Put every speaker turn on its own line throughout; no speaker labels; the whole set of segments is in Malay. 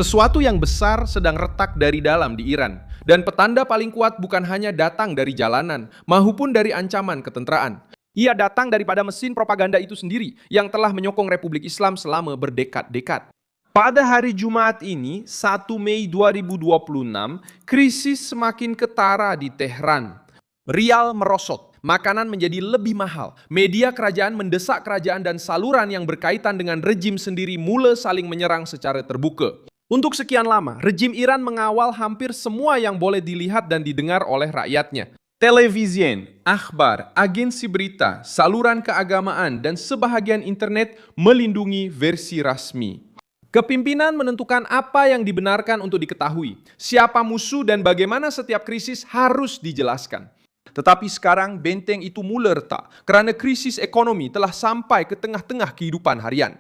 Sesuatu yang besar sedang retak dari dalam di Iran, dan petanda paling kuat bukan hanya datang dari jalanan, maupun dari ancaman ketenteraan. Ia datang daripada mesin propaganda itu sendiri yang telah menyokong Republik Islam selama berdekad-dekad. Pada hari Jumat ini, 1 Mei 2026, krisis semakin ketara di Tehran. Rial merosot, makanan menjadi lebih mahal, media kerajaan mendesak kerajaan dan saluran yang berkaitan dengan rejim sendiri mula saling menyerang secara terbuka. Untuk sekian lama, rejim Iran mengawal hampir semua yang boleh dilihat dan didengar oleh rakyatnya. Televisi, akhbar, agensi berita, saluran keagamaan, dan sebahagian internet melindungi versi rasmi. Kepimpinan menentukan apa yang dibenarkan untuk diketahui, siapa musuh dan bagaimana setiap krisis harus dijelaskan. Tetapi sekarang benteng itu mula retak kerana krisis ekonomi telah sampai ke tengah-tengah kehidupan harian.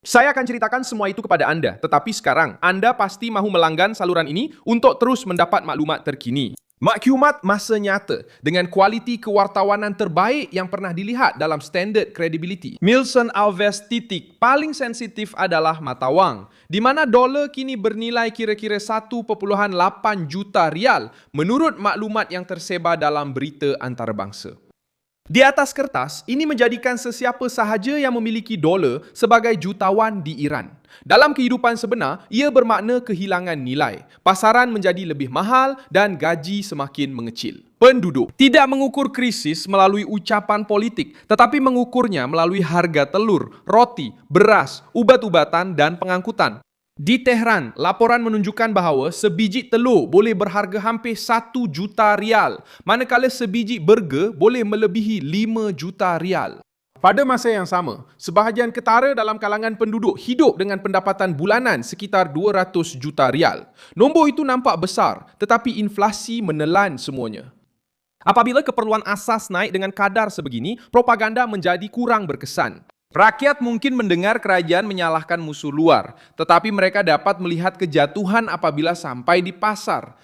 Saya akan ceritakan semua itu kepada Anda, tetapi sekarang Anda pasti mahu melanggan saluran ini untuk terus mendapat maklumat terkini. Maklumat masa nyata dengan kualiti kewartawanan terbaik yang pernah dilihat dalam standard credibility. Milson Alves titik paling sensitif adalah mata wang, di mana dolar kini bernilai kira-kira 1.8 juta rial menurut maklumat yang tersebar dalam berita antarabangsa. Di atas kertas, ini menjadikan sesiapa sahaja yang memiliki dolar sebagai jutawan di Iran. Dalam kehidupan sebenar, ia bermakna kehilangan nilai. Pasaran menjadi lebih mahal dan gaji semakin mengecil. Penduduk tidak mengukur krisis melalui ucapan politik, tetapi mengukurnya melalui harga telur, roti, beras, ubat-ubatan, dan pengangkutan. Di Tehran, laporan menunjukkan bahawa sebiji telur boleh berharga hampir 1 juta rial, manakala sebiji burger boleh melebihi 5 juta rial. Pada masa yang sama, sebahagian ketara dalam kalangan penduduk hidup dengan pendapatan bulanan sekitar 200 juta rial. Nombor itu nampak besar, tetapi inflasi menelan semuanya. Apabila keperluan asas naik dengan kadar sebegini, propaganda menjadi kurang berkesan. Rakyat mungkin mendengar kerajaan menyalahkan musuh luar, tetapi mereka dapat melihat kejatuhan apabila sampai di pasar.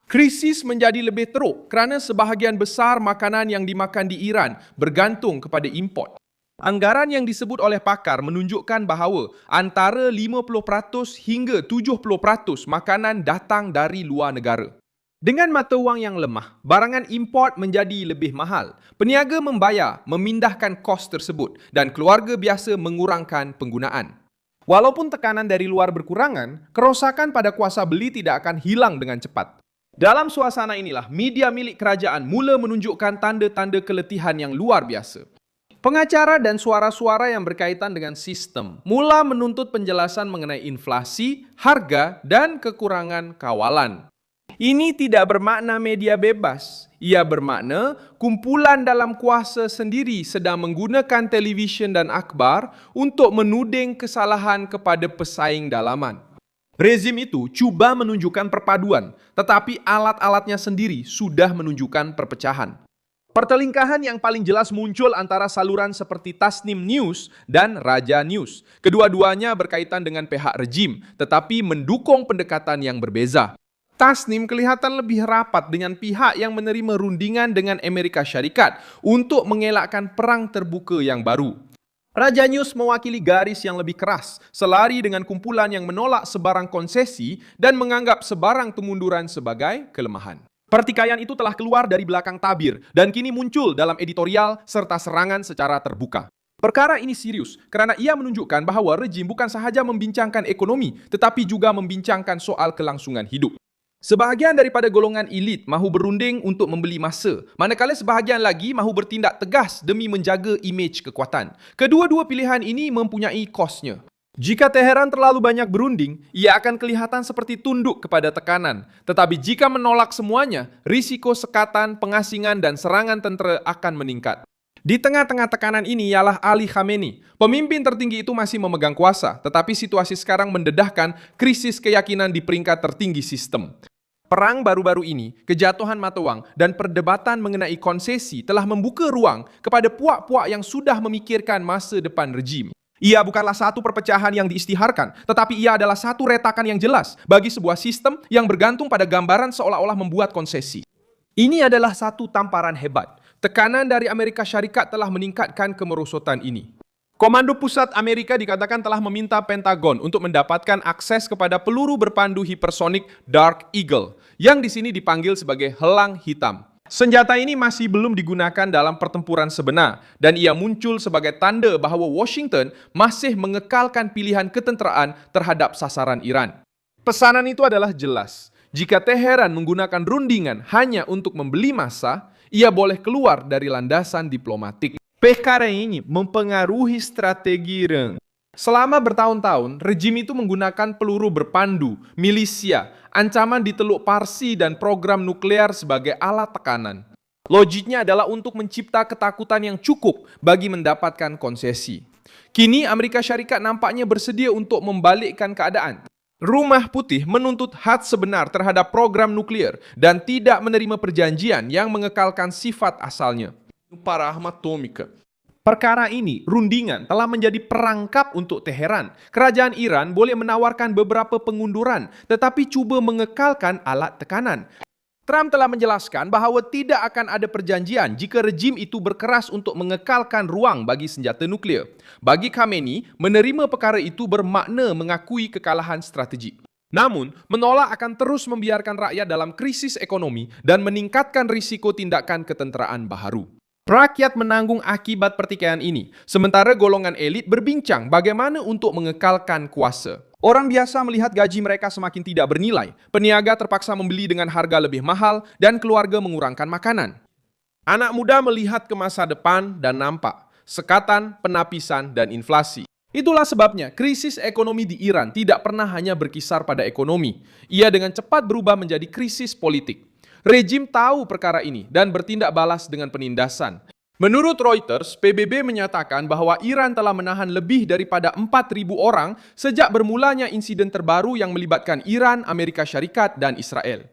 Krisis menjadi lebih teruk kerana sebahagian besar makanan yang dimakan di Iran bergantung kepada import. Anggaran yang disebut oleh pakar menunjukkan bahawa antara 50% hingga 70% makanan datang dari luar negara. Dengan mata wang yang lemah, barangan import menjadi lebih mahal. Peniaga membayar, memindahkan kos tersebut dan keluarga biasa mengurangkan penggunaan. Walaupun tekanan dari luar berkurangan, kerosakan pada kuasa beli tidak akan hilang dengan cepat. Dalam suasana inilah, media milik kerajaan mula menunjukkan tanda-tanda keletihan yang luar biasa. Pengacara dan suara-suara yang berkaitan dengan sistem mula menuntut penjelasan mengenai inflasi, harga, dan kekurangan kawalan. Ini tidak bermakna media bebas. Ia bermakna kumpulan dalam kuasa sendiri sedang menggunakan televisyen dan akhbar untuk menuding kesalahan kepada pesaing dalaman. Rezim itu cuba menunjukkan perpaduan, tetapi alat-alatnya sendiri sudah menunjukkan perpecahan. Pertelingkahan yang paling jelas muncul antara saluran seperti Tasnim News dan Raja News. Kedua-duanya berkaitan dengan pihak rejim, tetapi mendukung pendekatan yang berbeza. Tasnim kelihatan lebih rapat dengan pihak yang menerima rundingan dengan Amerika Syarikat untuk mengelakkan perang terbuka yang baru. Raja News mewakili garis yang lebih keras, selari dengan kumpulan yang menolak sebarang konsesi dan menganggap sebarang kemunduran sebagai kelemahan. Pertikaian itu telah keluar dari belakang tabir dan kini muncul dalam editorial serta serangan secara terbuka. Perkara ini serius kerana ia menunjukkan bahawa rejim bukan sahaja membincangkan ekonomi tetapi juga membincangkan soal kelangsungan hidup. Sebahagian daripada golongan elit mahu berunding untuk membeli masa, manakala sebahagian lagi mahu bertindak tegas demi menjaga imej kekuatan. Kedua-dua pilihan ini mempunyai kosnya. Jika Teheran terlalu banyak berunding, ia akan kelihatan seperti tunduk kepada tekanan. Tetapi jika menolak semuanya, risiko sekatan, pengasingan dan serangan tentera akan meningkat. Di tengah-tengah tekanan ini ialah Ali Khamenei. Pemimpin tertinggi itu masih memegang kuasa, tetapi situasi sekarang mendedahkan krisis keyakinan di peringkat tertinggi sistem. Perang baru-baru ini, kejatuhan mata wang dan perdebatan mengenai konsesi telah membuka ruang kepada puak-puak yang sudah memikirkan masa depan rejim. Ia bukanlah satu perpecahan yang diisytiharkan, tetapi ia adalah satu retakan yang jelas bagi sebuah sistem yang bergantung pada gambaran seolah-olah membuat konsesi. Ini adalah satu tamparan hebat. Tekanan dari Amerika Syarikat telah meningkatkan kemerosotan ini. Komando Pusat Amerika dikatakan telah meminta Pentagon untuk mendapatkan akses kepada peluru berpandu hipersonik Dark Eagle, yang di sini dipanggil sebagai helang hitam. Senjata ini masih belum digunakan dalam pertempuran sebenar, dan ia muncul sebagai tanda bahawa Washington masih mengekalkan pilihan ketenteraan terhadap sasaran Iran. Pesanan itu adalah jelas. Jika Teheran menggunakan rundingan hanya untuk membeli massa, ia boleh keluar dari landasan diplomatik. Perkara ini mempengaruhi strategi Iran. Selama bertahun-tahun, rejim itu menggunakan peluru berpandu, milisia, ancaman di Teluk Parsi dan program nuklear sebagai alat tekanan. Logiknya adalah untuk mencipta ketakutan yang cukup bagi mendapatkan konsesi. Kini Amerika Syarikat nampaknya bersedia untuk membalikkan keadaan. Rumah Putih menuntut hak sebenar terhadap program nuklir dan tidak menerima perjanjian yang mengekalkan sifat asalnya. Para arma atômica. Perkara ini, rundingan, telah menjadi perangkap untuk Teheran. Kerajaan Iran boleh menawarkan beberapa pengunduran, tetapi cuba mengekalkan alat tekanan. Trump telah menjelaskan bahawa tidak akan ada perjanjian jika rejim itu berkeras untuk mengekalkan ruang bagi senjata nuklear. Bagi Khamenei, menerima perkara itu bermakna mengakui kekalahan strategik. Namun, menolak akan terus membiarkan rakyat dalam krisis ekonomi dan meningkatkan risiko tindakan ketenteraan baharu. Rakyat menanggung akibat pertikaian ini, sementara golongan elit berbincang bagaimana untuk mengekalkan kuasa. Orang biasa melihat gaji mereka semakin tidak bernilai, peniaga terpaksa membeli dengan harga lebih mahal, dan keluarga mengurangkan makanan. Anak muda melihat ke masa depan dan nampak sekatan, penapisan, dan inflasi. Itulah sebabnya krisis ekonomi di Iran tidak pernah hanya berkisar pada ekonomi. Ia dengan cepat berubah menjadi krisis politik. Rejim tahu perkara ini dan bertindak balas dengan penindasan. Menurut Reuters, PBB menyatakan bahwa Iran telah menahan lebih daripada 4.000 orang sejak bermulanya insiden terbaru yang melibatkan Iran, Amerika Syarikat, dan Israel.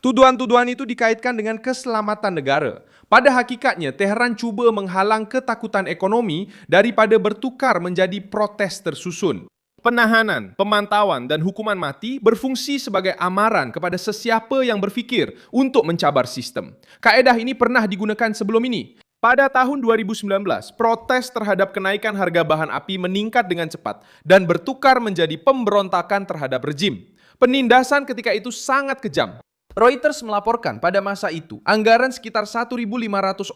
Tuduhan-tuduhan itu dikaitkan dengan keselamatan negara. Pada hakikatnya, Teheran cuba menghalang ketakutan ekonomi daripada bertukar menjadi protes tersusun. Penahanan, pemantauan, dan hukuman mati berfungsi sebagai amaran kepada sesiapa yang berfikir untuk mencabar sistem. Kaedah ini pernah digunakan sebelum ini. Pada tahun 2019, protes terhadap kenaikan harga bahan api meningkat dengan cepat dan bertukar menjadi pemberontakan terhadap rejim. Penindasan ketika itu sangat kejam. Reuters melaporkan pada masa itu, anggaran sekitar 1.500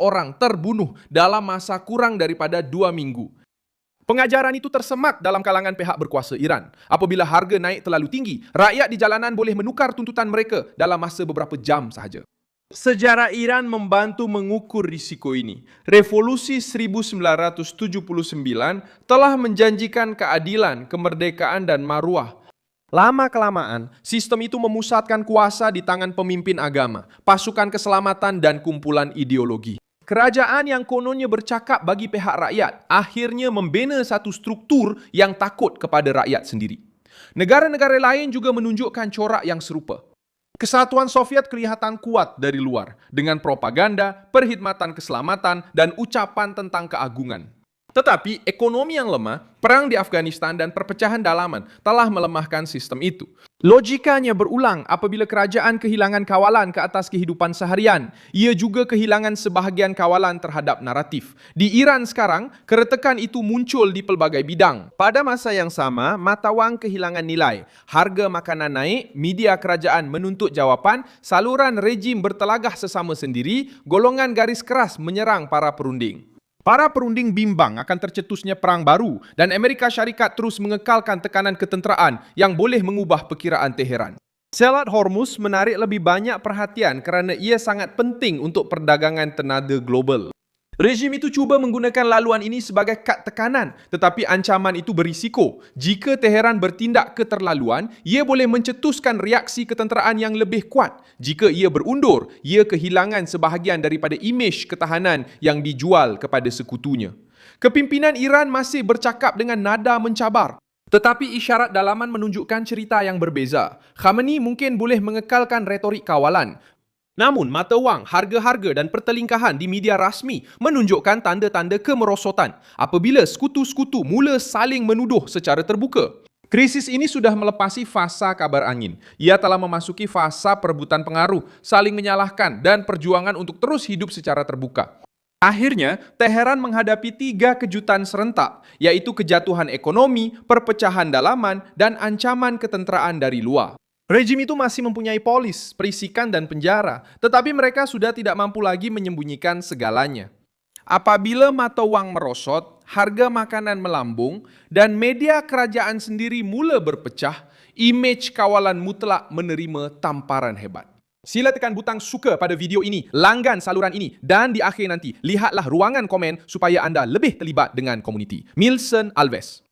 orang terbunuh dalam masa kurang daripada 2 minggu. Pengajaran itu tersemak dalam kalangan pihak berkuasa Iran. Apabila harga naik terlalu tinggi, rakyat di jalanan boleh menukar tuntutan mereka dalam masa beberapa jam sahaja. Sejarah Iran membantu mengukur risiko ini. Revolusi 1979 telah menjanjikan keadilan, kemerdekaan, dan maruah. Lama-kelamaan, sistem itu memusatkan kuasa di tangan pemimpin agama, pasukan keselamatan, dan kumpulan ideologi. Kerajaan yang kononnya bercakap bagi pihak rakyat akhirnya membina satu struktur yang takut kepada rakyat sendiri. Negara-negara lain juga menunjukkan corak yang serupa. Kesatuan Soviet kelihatan kuat dari luar dengan propaganda, perkhidmatan keselamatan, dan ucapan tentang keagungan. Tetapi ekonomi yang lemah, perang di Afghanistan, dan perpecahan dalaman telah melemahkan sistem itu. Logikanya berulang apabila kerajaan kehilangan kawalan ke atas kehidupan seharian. Ia juga kehilangan sebahagian kawalan terhadap naratif. Di Iran sekarang, keretakan itu muncul di pelbagai bidang. Pada masa yang sama, mata wang kehilangan nilai. Harga makanan naik, media kerajaan menuntut jawapan, saluran rejim bertelagah sesama sendiri, golongan garis keras menyerang para perunding. Para perunding bimbang akan tercetusnya perang baru dan Amerika Syarikat terus mengekalkan tekanan ketenteraan yang boleh mengubah perkiraan Teheran. Selat Hormuz menarik lebih banyak perhatian kerana ia sangat penting untuk perdagangan tenaga global. Rejim itu cuba menggunakan laluan ini sebagai kad tekanan, tetapi ancaman itu berisiko. Jika Teheran bertindak keterlaluan, ia boleh mencetuskan reaksi ketenteraan yang lebih kuat. Jika ia berundur, ia kehilangan sebahagian daripada imej ketahanan yang dijual kepada sekutunya. Kepimpinan Iran masih bercakap dengan nada mencabar. Tetapi isyarat dalaman menunjukkan cerita yang berbeza. Khamenei mungkin boleh mengekalkan retorik kawalan. Namun, mata wang, harga-harga dan pertelingkahan di media rasmi menunjukkan tanda-tanda kemerosotan apabila sekutu-sekutu mula saling menuduh secara terbuka. Krisis ini sudah melepasi fasa kabar angin. Ia telah memasuki fasa perebutan pengaruh, saling menyalahkan dan perjuangan untuk terus hidup secara terbuka. Akhirnya, Teheran menghadapi 3 kejutan serentak, yaitu kejatuhan ekonomi, perpecahan dalaman, dan ancaman ketenteraan dari luar. Rejim itu masih mempunyai polis, perisikan, dan penjara, tetapi mereka sudah tidak mampu lagi menyembunyikan segalanya. Apabila mata uang merosot, harga makanan melambung, dan media kerajaan sendiri mula berpecah, imej kawalan mutlak menerima tamparan hebat. Sila tekan butang suka pada video ini, langgan saluran ini, dan di akhir nanti, lihatlah ruangan komen supaya anda lebih terlibat dengan komuniti. Milson Alves.